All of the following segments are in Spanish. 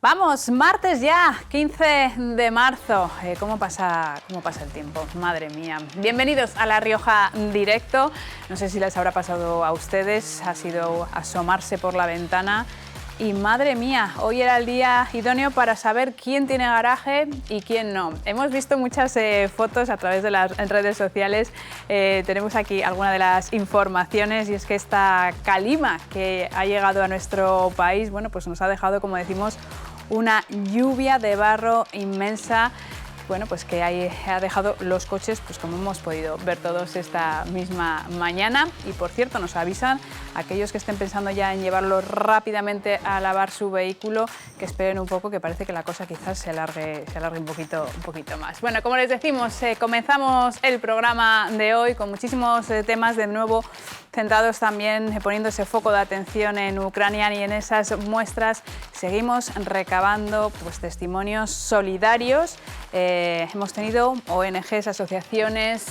Vamos, martes ya, 15 de marzo. ¿Cómo pasa el tiempo? Madre mía. Bienvenidos a La Rioja Directo. No sé si les habrá pasado a ustedes, ha sido asomarse por la ventana. Y madre mía, hoy era el día idóneo para saber quién tiene garaje y quién no. Hemos visto muchas fotos a través de las redes sociales. Tenemos aquí alguna de las informaciones y es que esta calima que ha llegado a nuestro país, bueno, pues nos ha dejado, como decimos, una lluvia de barro inmensa. Bueno, pues que ha dejado los coches, pues como hemos podido ver todos esta misma mañana. Y por cierto, nos avisan aquellos que estén pensando ya en llevarlo rápidamente a lavar su vehículo, que esperen un poco, que parece que la cosa quizás se alargue un poquito más. Bueno, como les decimos, comenzamos el programa de hoy con muchísimos temas, de nuevo centrados también, poniendo ese foco de atención en Ucrania, y en esas muestras seguimos recabando pues testimonios solidarios. Hemos tenido ONGs, asociaciones,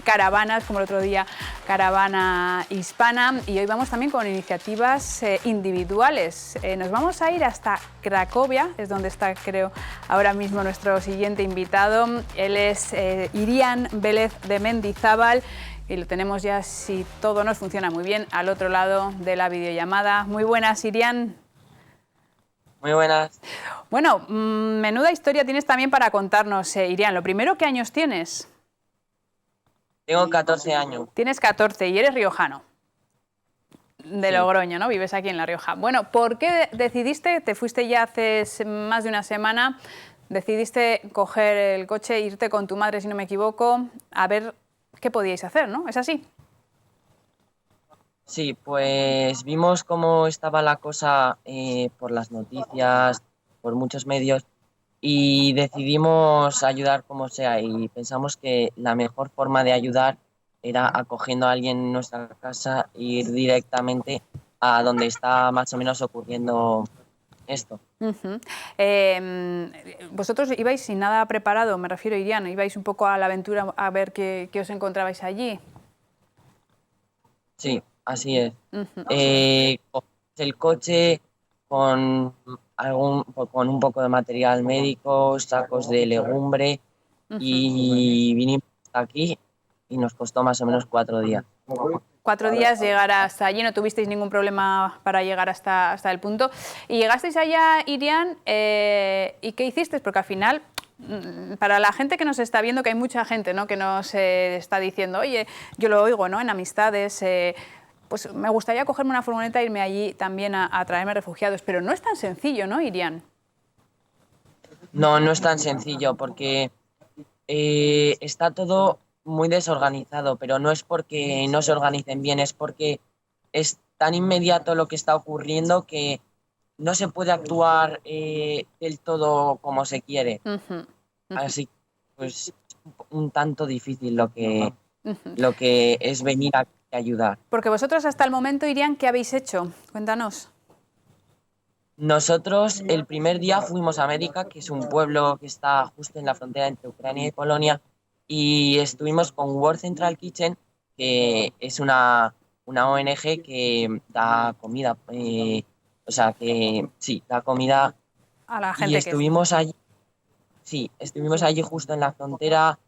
caravanas, como el otro día Caravana Hispana, y hoy vamos también con iniciativas individuales. Nos vamos a ir hasta Cracovia, es donde está, creo, ahora mismo nuestro siguiente invitado. Él es Irian Vélez de Mendizábal, y lo tenemos ya, si todo nos funciona muy bien, al otro lado de la videollamada. Muy buenas, Irian. Muy buenas. Bueno, menuda historia tienes también para contarnos, Irian. Lo primero, ¿qué años tienes? Tengo 14 años. Tienes 14 y eres riojano. De Logroño, ¿no? Vives aquí en La Rioja. Bueno, ¿por qué decidiste, te fuiste ya hace más de una semana, decidiste coger el coche e irte con tu madre, si no me equivoco, a ver qué podíais hacer, ¿no? ¿Es así? Sí, pues vimos cómo estaba la cosa por las noticias, por muchos medios, y decidimos ayudar como sea, y pensamos que la mejor forma de ayudar era acogiendo a alguien en nuestra casa e ir directamente a donde está más o menos ocurriendo esto. Uh-huh. Vosotros ibais sin nada preparado, me refiero, Irian, ibais un poco a la aventura a ver qué os encontrabais allí. Sí, así es. Uh-huh. Cogimos el coche con con un poco de material médico, sacos de legumbre, Uh-huh. y vinimos hasta aquí y nos costó más o menos 4 días. 4 días llegar hasta allí, no tuvisteis ningún problema para llegar hasta el punto. Y llegasteis allá, Irian, ¿y qué hicisteis? Porque al final, para la gente que nos está viendo, que hay mucha gente, ¿no?, que nos está diciendo, oye, yo lo oigo, ¿no?, en amistades, pues me gustaría cogerme una furgoneta e irme allí también a traerme refugiados, pero no es tan sencillo, ¿no, Irian? No, no es tan sencillo porque está todo muy desorganizado, pero no es porque no se organicen bien, es porque es tan inmediato lo que está ocurriendo que no se puede actuar del todo como se quiere. Uh-huh. Uh-huh. Así pues un tanto difícil lo que es venir a ayudar. Porque vosotros hasta el momento, Irian, ¿qué habéis hecho? Cuéntanos. Nosotros el primer día fuimos a Médica, que es un pueblo que está justo en la frontera entre Ucrania y Polonia, y estuvimos con World Central Kitchen, que es una ONG que da comida, o sea que sí, da comida, A la y gente que... estuvimos allí justo en la frontera,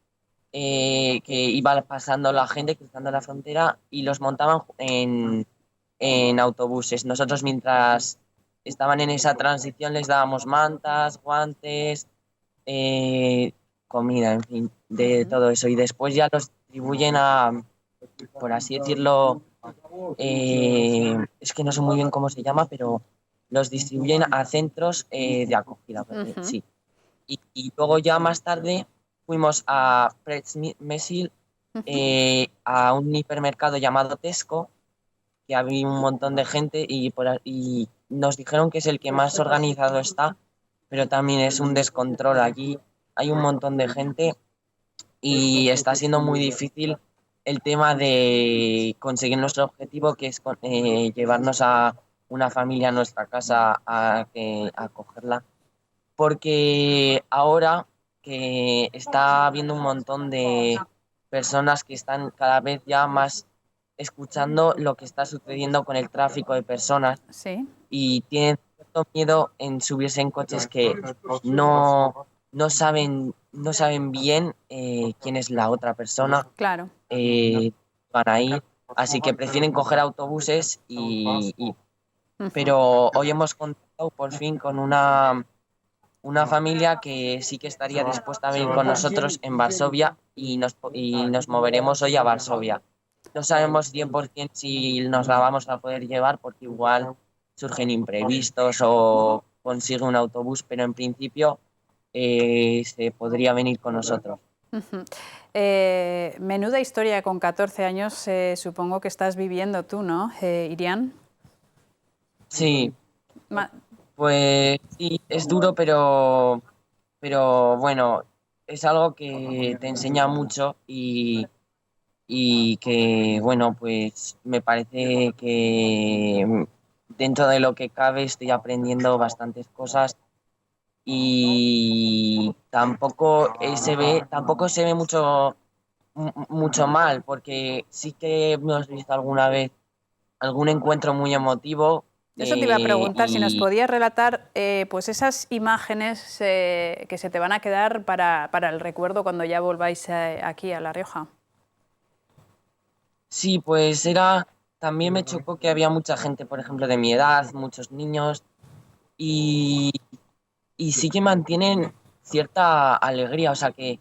que iba pasando la gente cruzando la frontera y los montaban en autobuses. Nosotros, mientras estaban en esa transición, les dábamos mantas, guantes, comida, en fin, de todo eso. Y después ya los distribuyen a, por así decirlo, es que no sé muy bien cómo se llama, pero los distribuyen a centros de acogida, sí. Y luego ya más tarde fuimos a Mesil, a un hipermercado llamado Tesco, que había un montón de gente, y nos dijeron que es el que más organizado está, pero también es un descontrol. Allí hay un montón de gente y está siendo muy difícil el tema de conseguir nuestro objetivo, que es llevarnos a una familia a nuestra casa a acogerla, porque ahora que está habiendo un montón de personas que están cada vez ya más escuchando lo que está sucediendo con el tráfico de personas, Sí. y tienen cierto miedo en subirse en coches que no saben bien quién es la otra persona, Claro. van a ir, así que prefieren coger autobuses Ujú. pero hoy hemos contado por fin con una familia que sí que estaría dispuesta a venir con nosotros en Varsovia y nos moveremos hoy a Varsovia. No sabemos 100% si nos la vamos a poder llevar porque igual surgen imprevistos o consigue un autobús, pero en principio se podría venir con nosotros. Ujú. Menuda historia con 14 años, supongo que estás viviendo tú, ¿no, Irian? Sí, Ma- pues sí, es duro, pero bueno, es algo que te enseña mucho y que, bueno, pues me parece que dentro de lo que cabe estoy aprendiendo bastantes cosas y tampoco se ve mucho mal, porque sí que hemos visto alguna vez algún encuentro muy emotivo Eso te iba a preguntar, si nos y podías relatar pues esas imágenes que se te van a quedar para el recuerdo cuando ya volváis aquí a La Rioja. sí, pues también me chocó que había mucha gente, por ejemplo, de mi edad, muchos niños y y sí que mantienen cierta alegría, o sea que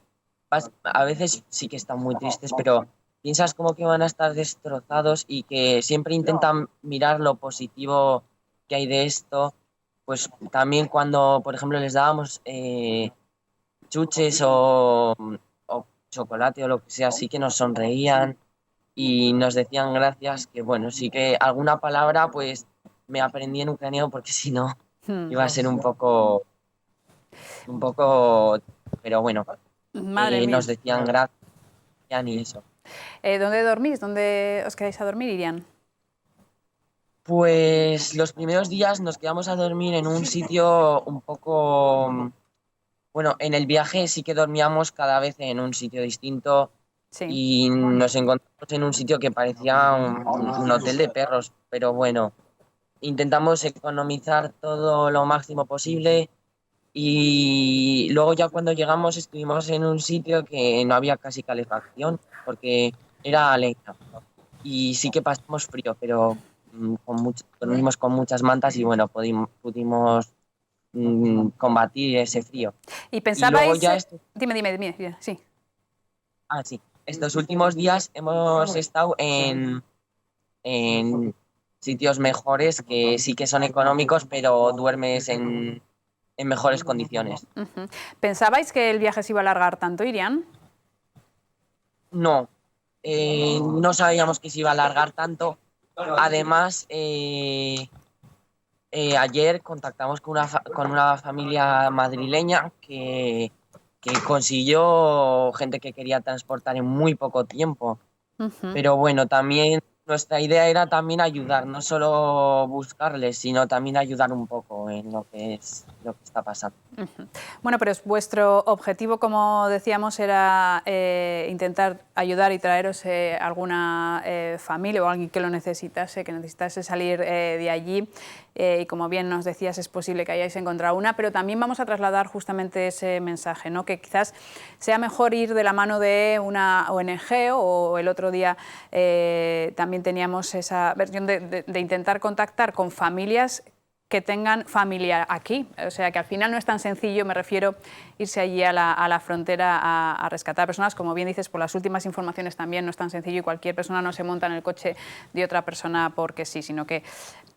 a veces sí que están muy tristes, pero piensas como que van a estar destrozados y que siempre intentan mirar lo positivo que hay de esto. Pues también cuando, por ejemplo, les dábamos chuches o chocolate o lo que sea, sí que nos sonreían y nos decían gracias, que bueno, sí que alguna palabra pues me aprendí en ucraniano porque si no Hmm. iba a ser un poco, pero bueno, Madre mía. nos decían gracias y eso. ¿Dónde dormís? ¿Dónde os quedáis a dormir, Irian? Pues los primeros días nos quedamos a dormir en un sitio un poco, bueno, en el viaje sí que dormíamos cada vez en un sitio distinto Sí. y nos encontramos en un sitio que parecía un hotel de perros, pero bueno, intentamos economizar todo lo máximo posible. Y luego ya cuando llegamos estuvimos en un sitio que no había casi calefacción porque era leña. Y sí que pasamos frío, pero dormimos con muchas mantas y bueno, pudimos combatir ese frío. ¿Y Y luego pensabais? ya, Dime, sí. sí, estos últimos días hemos estado en sitios mejores que sí que son económicos, pero duermes en mejores condiciones. Ujú. ¿Pensabais que el viaje se iba a alargar tanto, Irian? No, no sabíamos que se iba a alargar tanto. Además, ayer contactamos con con una familia madrileña que consiguió gente que quería transportar en muy poco tiempo. Ujú. Pero bueno, también nuestra idea era también ayudar, no solo buscarles, sino también ayudar un poco en lo que está pasando. Ujú. Bueno, pero vuestro objetivo, como decíamos, era intentar ayudar y traeros alguna familia o alguien que lo necesitase, que necesitase salir de allí. Y como bien nos decías, es posible que hayáis encontrado una, pero también vamos a trasladar justamente ese mensaje, ¿no? Que quizás sea mejor ir de la mano de una ONG o el otro día también teníamos esa versión de intentar contactar con familias que tengan familia aquí. O sea, que al final no es tan sencillo, me refiero, irse allí a la frontera a rescatar personas. Como bien dices, por las últimas informaciones también no es tan sencillo y cualquier persona no se monta en el coche de otra persona porque sí, sino que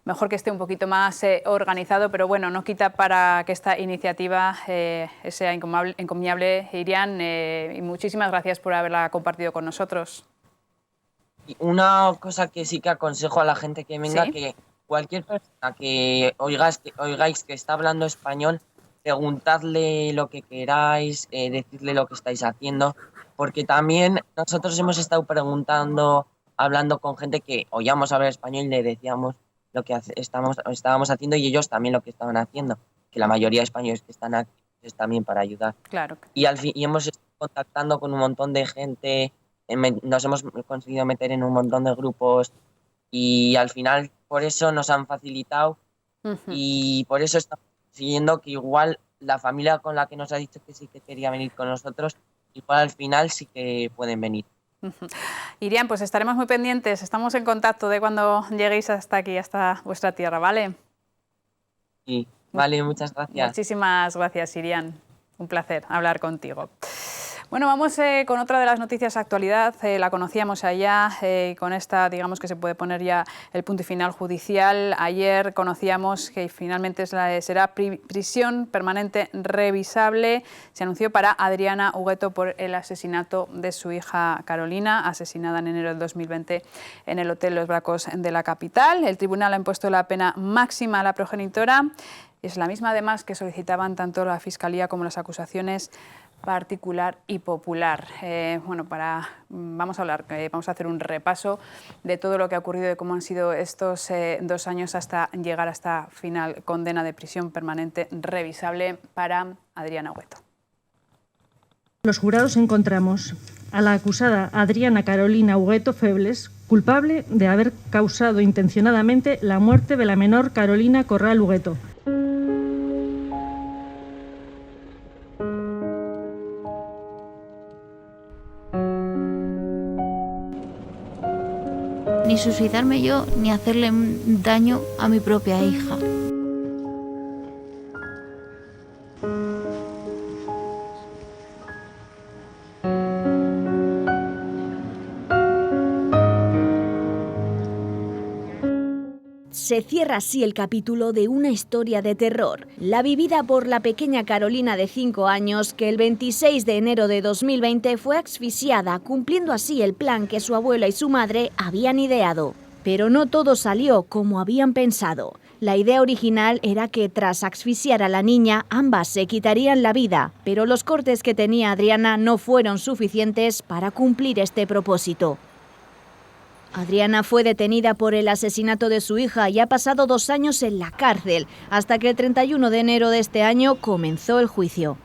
mejor que esté un poquito más organizado, pero bueno, no quita para que esta iniciativa sea encomiable, Irian, y muchísimas gracias por haberla compartido con nosotros. Y una cosa que sí que aconsejo a la gente que venga, ¿Sí? que cualquier persona que oigáis que está hablando español, preguntadle lo que queráis, decirle lo que estáis haciendo, porque también nosotros hemos estado preguntando, hablando con gente que oíamos hablar español y le decíamos lo que estábamos haciendo y ellos también lo que estaban haciendo, que la mayoría de españoles que están aquí es también para ayudar. Claro. Y hemos estado contactando con un montón de gente, nos hemos conseguido meter en un montón de grupos y al final por eso nos han facilitado Y por eso estamos siguiendo que igual la familia con la que nos ha dicho que sí que quería venir con nosotros, igual al final sí que pueden venir. Irian, pues estaremos muy pendientes, estamos en contacto de cuando lleguéis hasta aquí, hasta vuestra tierra, ¿vale? Sí, vale, muchas gracias. Muchísimas gracias, Irian. Un placer hablar contigo. Bueno, vamos con otra de las noticias de actualidad. La conocíamos allá, con esta, digamos que se puede poner ya el punto y final judicial. Ayer conocíamos que finalmente será prisión permanente revisable. Se anunció para Adriana Hugueto por el asesinato de su hija Carolina, asesinada en enero del 2020 en el Hotel Los Bracos de la capital. El tribunal ha impuesto la pena máxima a la progenitora. Es la misma, además, que solicitaban tanto la Fiscalía como las acusaciones particular y popular. Vamos a hacer un repaso de todo lo que ha ocurrido, de cómo han sido estos 2 años hasta llegar a esta final condena de prisión permanente revisable para Adriana Hugueto. Los jurados encontramos a la acusada Adriana Carolina Hugueto Febles culpable de haber causado intencionadamente la muerte de la menor Carolina Corral Hugueto. Ni suicidarme yo, ni hacerle daño a mi propia hija. Se cierra así el capítulo de una historia de terror, la vivida por la pequeña Carolina de 5 años, que el 26 de enero de 2020 fue asfixiada, cumpliendo así el plan que su abuela y su madre habían ideado. Pero no todo salió como habían pensado. La idea original era que tras asfixiar a la niña, ambas se quitarían la vida, pero los cortes que tenía Adriana no fueron suficientes para cumplir este propósito. Adriana fue detenida por el asesinato de su hija y ha pasado 2 años en la cárcel, hasta que el 31 de enero de este año comenzó el juicio.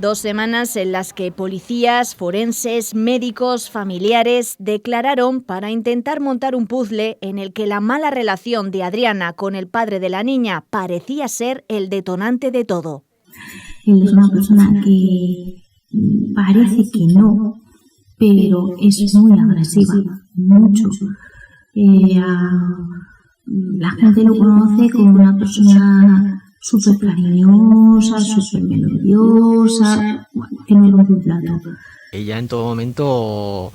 2 semanas en las que policías, forenses, médicos, familiares declararon para intentar montar un puzzle en el que la mala relación de Adriana con el padre de la niña parecía ser el detonante de todo. Él es una persona que parece que no, pero es muy agresiva, mucho. La gente lo conoce como una persona súper cariñosa, súper melodiosa, que no rompe un plato. Ella en todo momento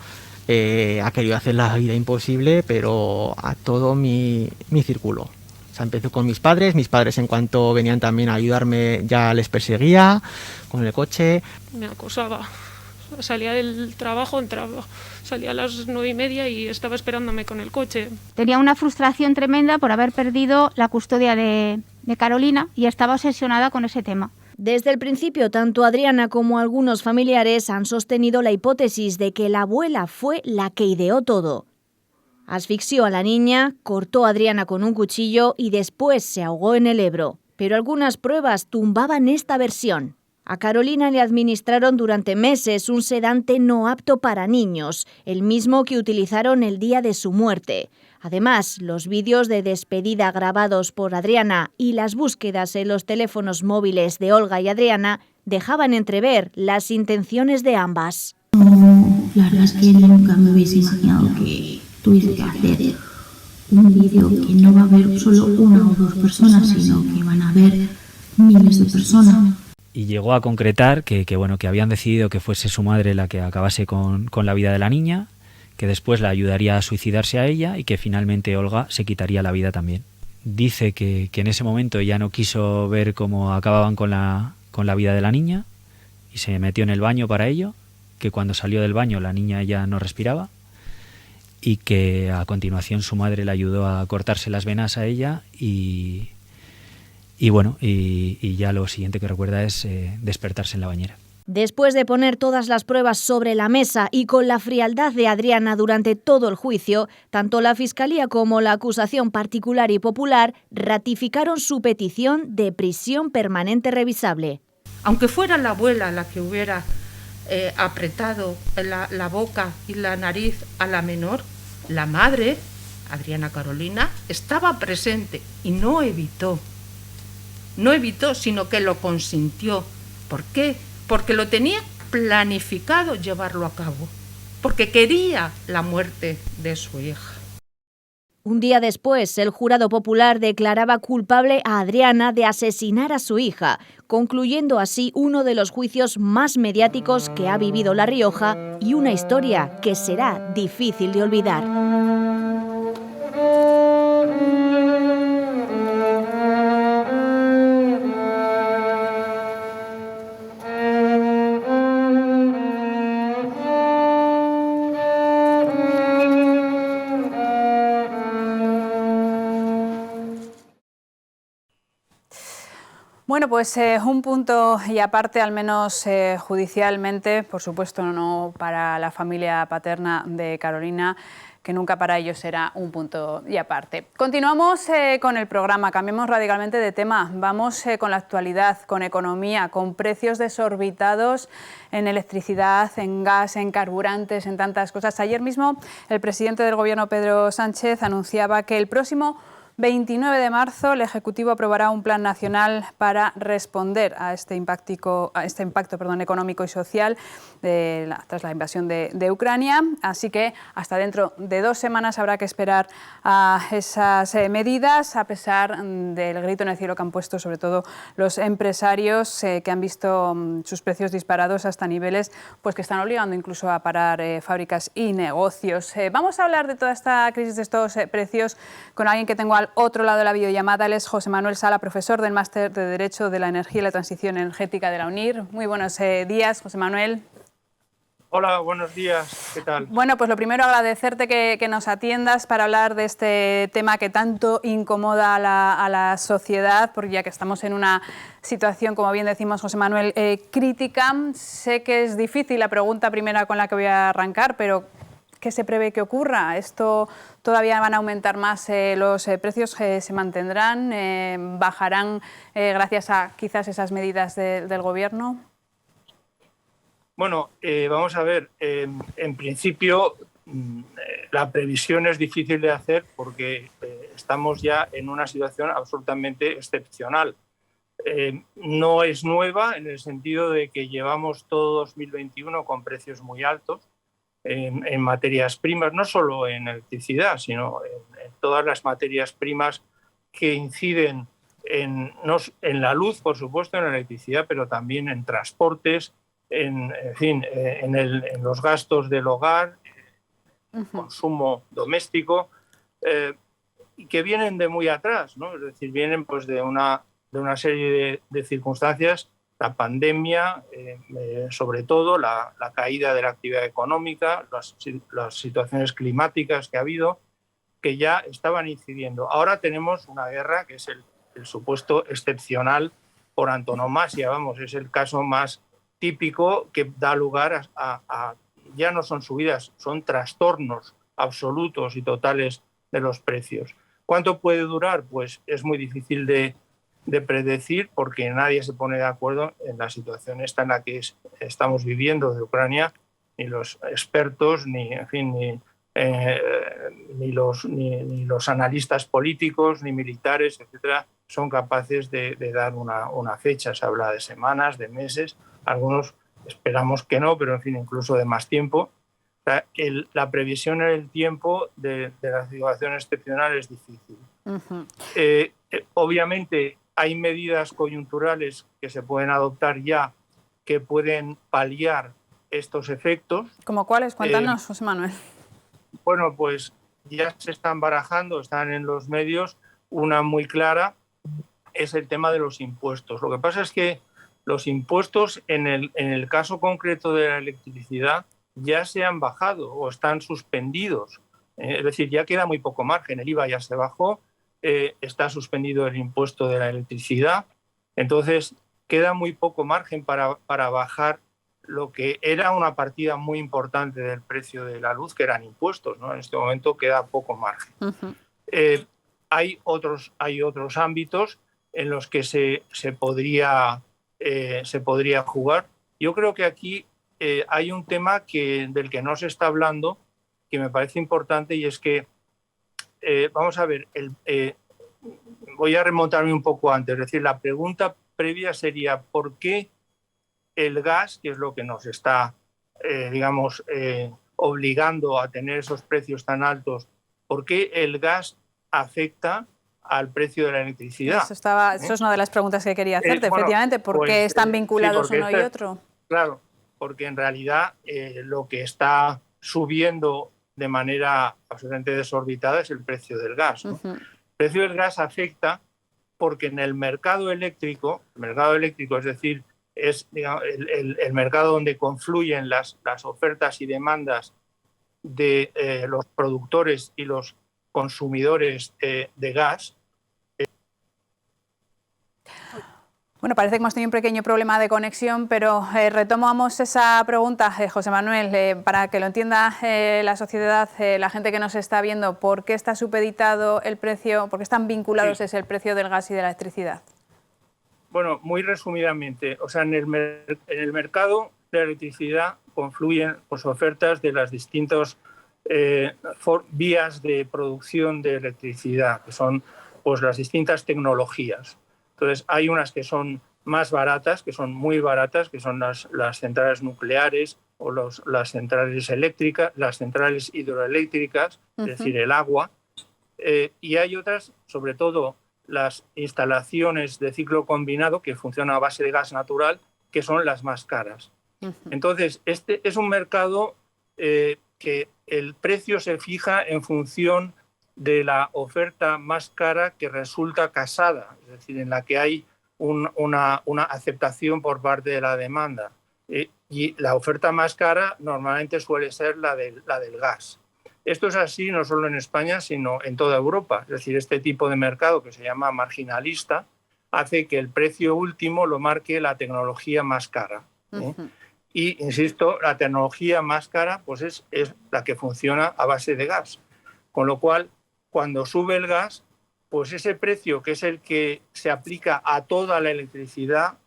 ha querido hacer la vida imposible, pero a todo mi círculo. O sea, empezó con mis padres en cuanto venían también a ayudarme ya les perseguía con el coche. Me acosaba. Salía del trabajo, salía a las 9:30 y estaba esperándome con el coche. Tenía una frustración tremenda por haber perdido la custodia de Carolina y estaba obsesionada con ese tema. Desde el principio, tanto Adriana como algunos familiares han sostenido la hipótesis de que la abuela fue la que ideó todo. Asfixió a la niña, cortó a Adriana con un cuchillo y después se ahogó en el Ebro. Pero algunas pruebas tumbaban esta versión. A Carolina le administraron durante meses un sedante no apto para niños, el mismo que utilizaron el día de su muerte. Además, los vídeos de despedida grabados por Adriana y las búsquedas en los teléfonos móviles de Olga y Adriana dejaban entrever las intenciones de ambas. La verdad es que nunca me hubiese imaginado que tuviese que hacer un vídeo que no va a haber solo 1 o 2 personas, sino que van a haber miles de personas. Y llegó a concretar que habían decidido que fuese su madre la que acabase con la vida de la niña, que después la ayudaría a suicidarse a ella y que finalmente Olga se quitaría la vida también. Dice que en ese momento ya no quiso ver cómo acababan con la vida de la niña y se metió en el baño para ello, que cuando salió del baño la niña ya no respiraba y que a continuación su madre le ayudó a cortarse las venas a ella y ya lo siguiente que recuerda es despertarse en la bañera. Después de poner todas las pruebas sobre la mesa y con la frialdad de Adriana durante todo el juicio, tanto la Fiscalía como la acusación particular y popular ratificaron su petición de prisión permanente revisable. Aunque fuera la abuela la que hubiera apretado la boca y la nariz a la menor, la madre, Adriana Carolina, estaba presente y no evitó no evitó, sino que lo consintió. ¿Por qué? Porque lo tenía planificado llevarlo a cabo, porque quería la muerte de su hija. Un día después, el jurado popular declaraba culpable a Adriana de asesinar a su hija, concluyendo así uno de los juicios más mediáticos que ha vivido La Rioja y una historia que será difícil de olvidar. Bueno, pues un punto y aparte, al menos judicialmente, por supuesto no para la familia paterna de Carolina, que nunca para ellos será un punto y aparte. Continuamos con el programa, cambiemos radicalmente de tema, vamos con la actualidad, con economía, con precios desorbitados en electricidad, en gas, en carburantes, en tantas cosas. Ayer mismo el presidente del Gobierno, Pedro Sánchez, anunciaba que el próximo 29 de marzo el Ejecutivo aprobará un plan nacional para responder a este impacto económico y social tras la invasión de Ucrania. Así que hasta dentro de 2 semanas habrá que esperar a esas medidas, a pesar del grito en el cielo que han puesto sobre todo los empresarios que han visto sus precios disparados hasta niveles pues, que están obligando incluso a parar fábricas y negocios. Vamos a hablar de toda esta crisis de estos precios con alguien que tengo al otro lado de la videollamada. Él es José Manuel Sala, profesor del Máster de Derecho de la Energía y la Transición Energética de la UNIR. Muy buenos días, José Manuel. Hola, buenos días. ¿Qué tal? Bueno, pues lo primero agradecerte que nos atiendas para hablar de este tema que tanto incomoda a la sociedad, porque ya que estamos en una situación, como bien decimos, José Manuel, crítica. Sé que es difícil la pregunta primera con la que voy a arrancar, pero ¿qué se prevé que ocurra? ¿Esto todavía van a aumentar más los precios? ¿Se mantendrán? ¿Bajarán gracias a quizás esas medidas del Gobierno? Bueno, vamos a ver. En principio, la previsión es difícil de hacer porque estamos ya en una situación absolutamente excepcional. No es nueva en el sentido de que llevamos todo 2021 con precios muy altos. En materias primas, no solo en electricidad, sino en todas las materias primas que inciden en la luz, por supuesto, en la electricidad, pero también en transportes, en los gastos del hogar, consumo doméstico, y que vienen de muy atrás, ¿no? Es decir, vienen pues, de una serie de circunstancias. La pandemia, sobre todo la caída de la actividad económica, las situaciones climáticas que ha habido, que ya estaban incidiendo. Ahora tenemos una guerra que es el supuesto excepcional por antonomasia, vamos, es el caso más típico que da lugar a ya no son subidas, son trastornos absolutos y totales de los precios. ¿Cuánto puede durar? Pues es muy difícil de predecir porque nadie se pone de acuerdo en la situación esta en la que estamos viviendo de Ucrania, ni los expertos, ni los analistas políticos, ni militares, etcétera, son capaces de dar una fecha. Se habla de semanas, de meses, algunos esperamos que no, pero en fin, incluso de más tiempo. O sea, la previsión en el tiempo de la situación excepcional es difícil. Obviamente, hay medidas coyunturales que se pueden adoptar ya que pueden paliar estos efectos. ¿Cómo cuáles? Cuéntanos, José Manuel. Bueno, pues ya se están barajando, están en los medios. Una muy clara es el tema de los impuestos. Lo que pasa es que los impuestos, en el caso concreto de la electricidad, ya se han bajado o están suspendidos. Es decir, ya queda muy poco margen. El IVA ya se bajó. Está suspendido el impuesto de la electricidad, entonces queda muy poco margen para bajar lo que era una partida muy importante del precio de la luz, que eran impuestos, ¿no? En este momento queda poco margen. Hay otros ámbitos en los que se podría jugar. Yo creo que aquí hay un tema del que no se está hablando, que me parece importante, y es que vamos a ver, voy a remontarme un poco antes. Es decir, la pregunta previa sería ¿por qué el gas, que es lo que nos está, obligando a tener esos precios tan altos, por qué el gas afecta al precio de la electricidad? Eso es una de las preguntas que quería hacerte, efectivamente. ¿Por qué están vinculados uno y otro? Claro, porque en realidad lo que está subiendo de manera absolutamente desorbitada es el precio del gas, ¿no? El precio del gas afecta porque en el mercado eléctrico, es decir, es el mercado donde confluyen las ofertas y demandas de los productores y los consumidores de gas. Bueno, parece que hemos tenido un pequeño problema de conexión, pero retomamos esa pregunta, José Manuel, para que lo entienda la sociedad, la gente que nos está viendo, ¿por qué está supeditado el precio, por qué están vinculados el precio del gas y de la electricidad? Bueno, muy resumidamente, o sea, en el mercado de la electricidad confluyen ofertas de las distintas vías de producción de electricidad, que son pues las distintas tecnologías. Entonces, hay unas que son más baratas, que son muy baratas, que son las centrales nucleares o las centrales eléctricas, las centrales hidroeléctricas, es decir, el agua. Y hay otras, sobre todo las instalaciones de ciclo combinado, que funcionan a base de gas natural, que son las más caras. Entonces, este es un mercado que el precio se fija en función de la oferta más cara que resulta casada, es decir, en la que hay una aceptación por parte de la demanda. Y la oferta más cara normalmente suele ser la del gas. Esto es así no solo en España, sino en toda Europa. Es decir, este tipo de mercado, que se llama marginalista, hace que el precio último lo marque la tecnología más cara. Y, insisto, la tecnología más cara pues es la que funciona a base de gas. Con lo cual, cuando sube el gas, pues ese precio, que es el que se aplica a toda la electricidad,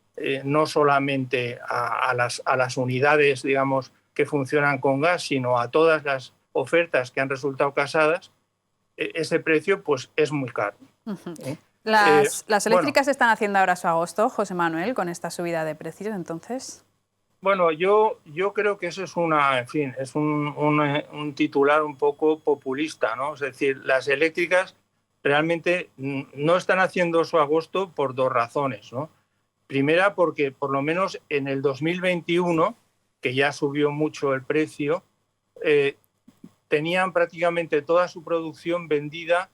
no solamente a las unidades, digamos, que funcionan con gas, sino a todas las ofertas que han resultado casadas, ese precio pues es muy caro. ¿Las eléctricas están haciendo ahora su agosto, José Manuel, con esta subida de precios, entonces? Bueno, yo creo que eso es un titular un poco populista, ¿no? Es decir, las eléctricas realmente no están haciendo su agosto por dos razones, ¿no? Primera, porque por lo menos en el 2021, que ya subió mucho el precio, tenían prácticamente toda su producción vendida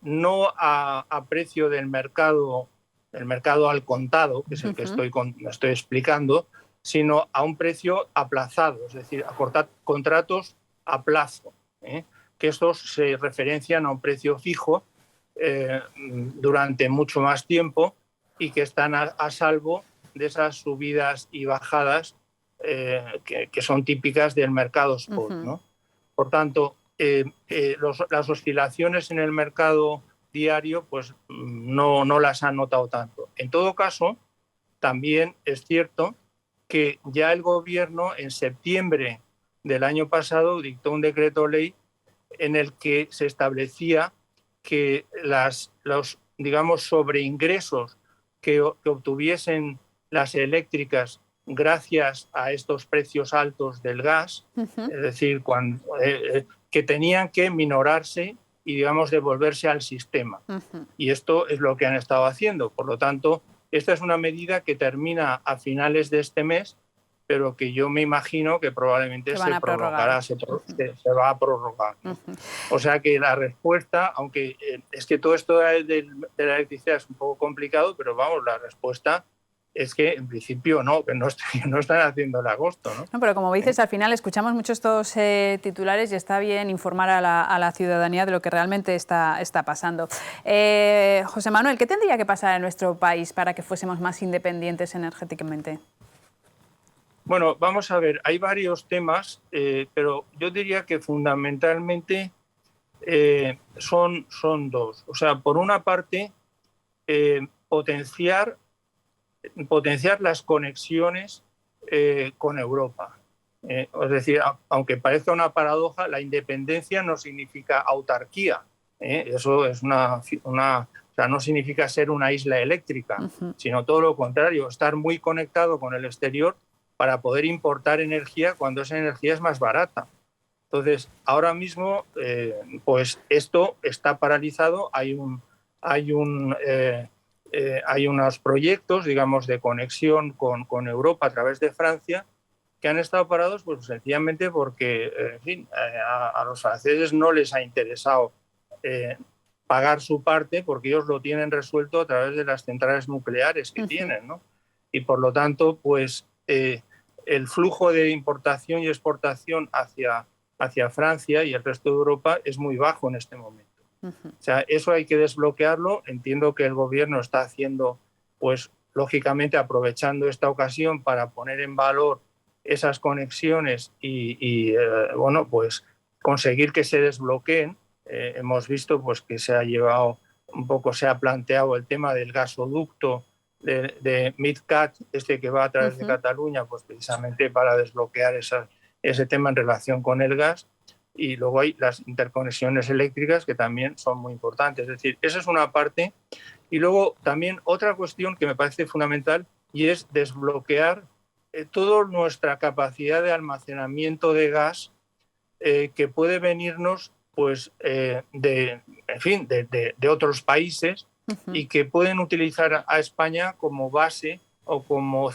no a precio del mercado al contado, que es el que estoy explicando, sino a un precio aplazado, es decir, a contratos a plazo, que estos se referencian a un precio fijo durante mucho más tiempo y que están a salvo de esas subidas y bajadas que son típicas del mercado spot, ¿no? Por tanto, las oscilaciones en el mercado diario pues no las han notado tanto. En todo caso, también es cierto que ya el gobierno en septiembre del año pasado dictó un decreto ley en el que se establecía que los digamos, sobreingresos que obtuviesen las eléctricas gracias a estos precios altos del gas, es decir, que tenían que minorarse y, digamos, devolverse al sistema. Y esto es lo que han estado haciendo. Por lo tanto, esta es una medida que termina a finales de este mes, pero que yo me imagino que probablemente se prorrogará, se va a prorrogar, ¿no? O sea que la respuesta, aunque es que todo esto de la electricidad es un poco complicado, pero vamos, la respuesta es que en principio que no están haciendo el agosto, ¿no? No, pero como dices, al final escuchamos mucho estos titulares y está bien informar a la ciudadanía de lo que realmente está pasando. José Manuel, ¿qué tendría que pasar en nuestro país para que fuésemos más independientes energéticamente? Bueno, vamos a ver, hay varios temas, pero yo diría que fundamentalmente son dos. O sea, por una parte, potenciar las conexiones con Europa. Es decir, aunque parezca una paradoja, la independencia no significa autarquía. Eso es una sea, no significa ser una isla eléctrica, sino todo lo contrario, estar muy conectado con el exterior para poder importar energía cuando esa energía es más barata. Entonces, ahora mismo, pues esto está paralizado. Hay unos proyectos, digamos, de conexión con Europa a través de Francia que han estado parados, pues sencillamente porque, en fin, a los franceses no les ha interesado pagar su parte, porque ellos lo tienen resuelto a través de las centrales nucleares que tienen, ¿no? Y por lo tanto, pues el flujo de importación y exportación hacia Francia y el resto de Europa es muy bajo en este momento. O sea, eso hay que desbloquearlo. Entiendo que el gobierno está haciendo, pues lógicamente aprovechando esta ocasión para poner en valor esas conexiones y bueno, pues conseguir que se desbloqueen. Hemos visto pues que se ha planteado el tema del gasoducto de MidCat, que va a través de Cataluña, pues precisamente para desbloquear ese tema en relación con el gas. Y luego hay las interconexiones eléctricas que también son muy importantes. Es decir, esa es una parte. Y luego también otra cuestión que me parece fundamental y es desbloquear toda nuestra capacidad de almacenamiento de gas que puede venirnos pues, de otros países y que pueden utilizar a España como base o como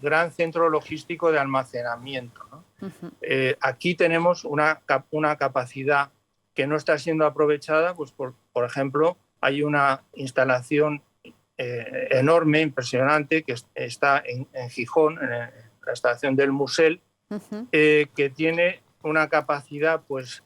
gran centro logístico de almacenamiento, ¿no? Aquí tenemos una capacidad que no está siendo aprovechada, pues por ejemplo, hay una instalación enorme, impresionante, que está en Gijón, en la estación del Musel, que tiene una capacidad pues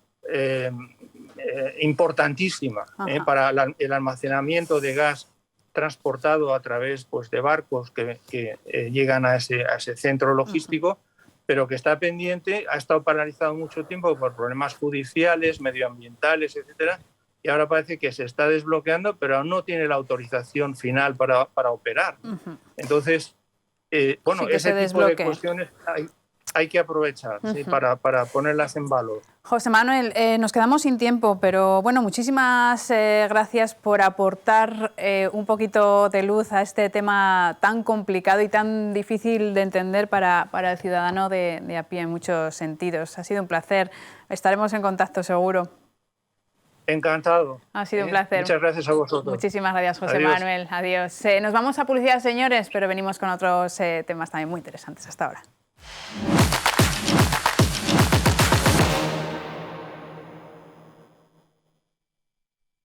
importantísima para el almacenamiento de gas transportado a través pues, de barcos que llegan a ese centro logístico, pero que está pendiente, ha estado paralizado mucho tiempo por problemas judiciales, medioambientales, etcétera, y ahora parece que se está desbloqueando, pero aún no tiene la autorización final para operar. Entonces, bueno, sí, ese tipo de cuestiones hay que aprovechar ¿sí? para ponerlas en valor. José Manuel, nos quedamos sin tiempo, pero bueno, muchísimas gracias por aportar un poquito de luz a este tema tan complicado y tan difícil de entender para el ciudadano de a pie en muchos sentidos. Ha sido un placer. Estaremos en contacto seguro. Encantado. Ha sido un placer. Muchas gracias a vosotros. Muchísimas gracias, José Adiós. Manuel. Adiós. Nos vamos a publicidad, señores, pero venimos con otros temas también muy interesantes. Hasta ahora.